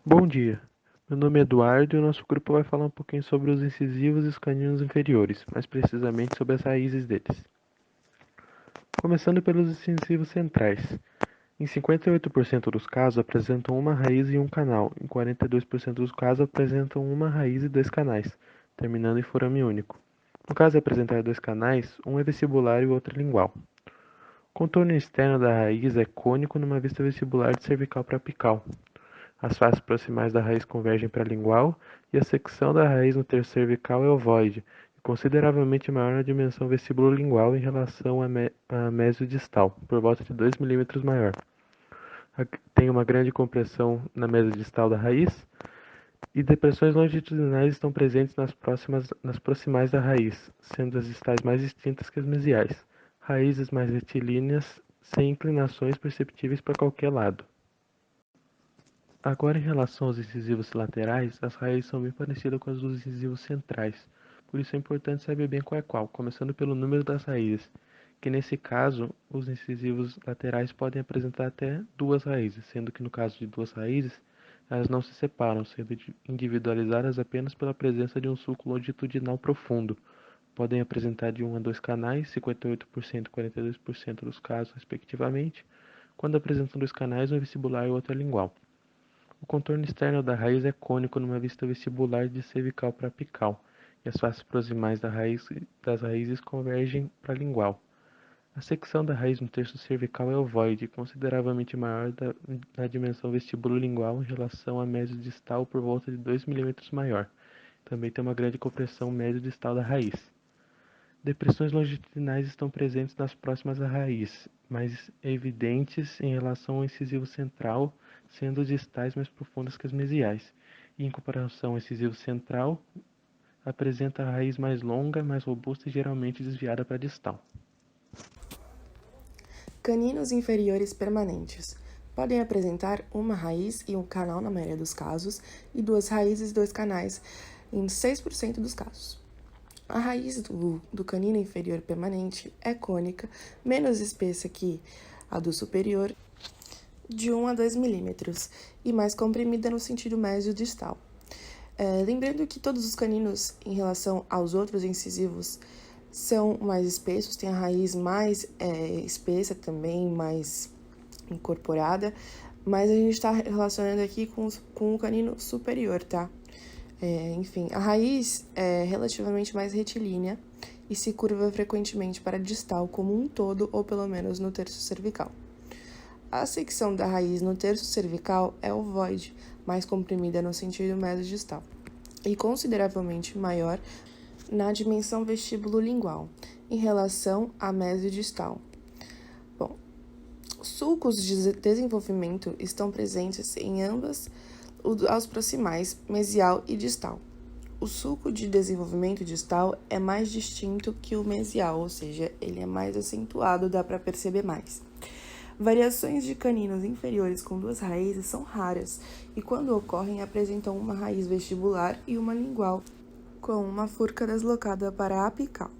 Bom dia, meu nome é Eduardo e o nosso grupo vai falar um pouquinho sobre os incisivos e os caninos inferiores, mais precisamente sobre as raízes deles. Começando pelos incisivos centrais. Em 58% dos casos apresentam uma raiz e um canal, em 42% dos casos apresentam uma raiz e dois canais, terminando em forame único. No caso de apresentar dois canais, um é vestibular e o outro é lingual. O contorno externo da raiz é cônico numa vista vestibular de cervical para apical. As faces proximais da raiz convergem para a lingual e a secção da raiz no terço cervical é ovoide, e consideravelmente maior na dimensão vestíbulo-lingual em relação à mesiodistal, por volta de 2 milímetros maior. Tem uma grande compressão na mesiodistal da raiz, e depressões longitudinais estão presentes nas proximais da raiz, sendo as distais mais distintas que as mesiais. Raízes mais retilíneas, sem inclinações perceptíveis para qualquer lado. Agora, em relação aos incisivos laterais, as raízes são bem parecidas com as dos incisivos centrais, por isso é importante saber bem qual é qual, começando pelo número das raízes, que nesse caso, os incisivos laterais podem apresentar até duas raízes, sendo que no caso de duas raízes, elas não se separam, sendo individualizadas apenas pela presença de um sulco longitudinal profundo. Podem apresentar de 1 a 2 canais, 58% e 42% dos casos, respectivamente, quando apresentam dois canais, um é vestibular e o outro é lingual. O contorno externo da raiz é cônico numa vista vestibular de cervical para apical, e as faces proximais das raízes convergem para a lingual. A secção da raiz no terço cervical é ovoide, consideravelmente maior na dimensão vestíbulo-lingual em relação à mesiodistal por volta de 2 milímetros maior. Também tem uma grande compressão mesiodistal da raiz. Depressões longitudinais estão presentes nas próximas à raiz, mais evidentes em relação ao incisivo central, sendo distais mais profundas que as mesiais, e em comparação ao incisivo central, apresenta a raiz mais longa, mais robusta e geralmente desviada para a distal. Caninos inferiores permanentes. Podem apresentar uma raiz e um canal na maioria dos casos, e duas raízes e dois canais em 6% dos casos. A raiz do canino inferior permanente é cônica, menos espessa que a do superior, de 1 a 2 milímetros, e mais comprimida no sentido mesiodistal. Lembrando que todos os caninos, em relação aos outros incisivos, são mais espessos, tem a raiz mais espessa também, mais incorporada, mas a gente está relacionando aqui com o canino superior, tá? Enfim, a raiz é relativamente mais retilínea e se curva frequentemente para a distal como um todo ou pelo menos no terço cervical. A secção da raiz no terço cervical é ovoide, mais comprimida no sentido mesodistal, e consideravelmente maior na dimensão vestíbulo-lingual, em relação à mesiodistal. Bom, sulcos de desenvolvimento estão presentes em ambas aos proximais, mesial e distal. O sulco de desenvolvimento distal é mais distinto que o mesial, ou seja, ele é mais acentuado, dá para perceber mais. Variações de caninos inferiores com duas raízes são raras e, quando ocorrem, apresentam uma raiz vestibular e uma lingual, com uma furca deslocada para a apical.